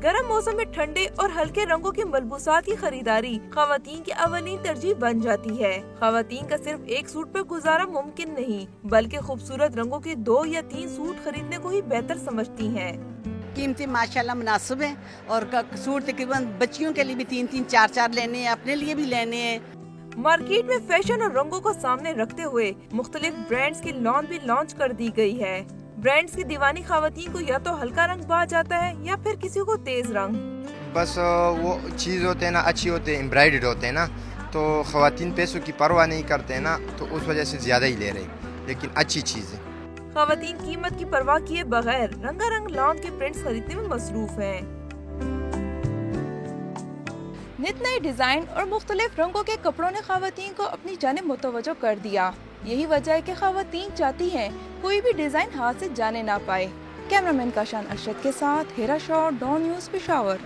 गर्म मौसम में ठंडे और हल्के रंगों के मलबूसात की खरीदारी खवातीन की अवलीन तरजीह बन जाती है। खवातीन का सिर्फ एक सूट पर गुजारा मुमकिन नहीं, बल्कि खूबसूरत रंगों के 2 या 3 सूट खरीदने को ही बेहतर समझती हैं। कीमती माशाल्लाह मुनासिब है और सूट तकरीबन बच्चियों के लिए भी 3-3 4-4 लेने हैं, अपने लिए भी लेने हैं। मार्केट में फैशन और रंगों को सामने रखते हुए मुख्तलिफ ब्रांड्स की लॉन्च भी लॉन्च कर दी गई है। ब्रांड्स की दीवानी खवातीन को या तो हल्का रंग भा जाता है या फिर किसी को तेज रंग। बस वो चीज़ होते हैं ना, अच्छी होते हैं, एम्ब्रॉयडर्ड होते हैं ना, तो खवातीन पैसों की परवाह नहीं करते हैं ना, तो उस वजह से ज़्यादा ही ले रहे, लेकिन अच्छी चीज़ है। खवातीन कीमत की परवाह किए बगैर रंगारंग लॉन के प्रिंट्स खरीदने में मसरूफ हैं। नित नए डिजाइन और मुख्तलिफ रंगों के कपड़ों ने खवातीन को अपनी जानिब मुतवज्जो कर दिया। यही वजह है कि खवातीन चाहती हैं कोई भी डिजाइन हाथ से जाने ना पाए। कैमरामैन काशान अरशद के साथ हेरा शॉ, डॉन न्यूज़, पेशावर।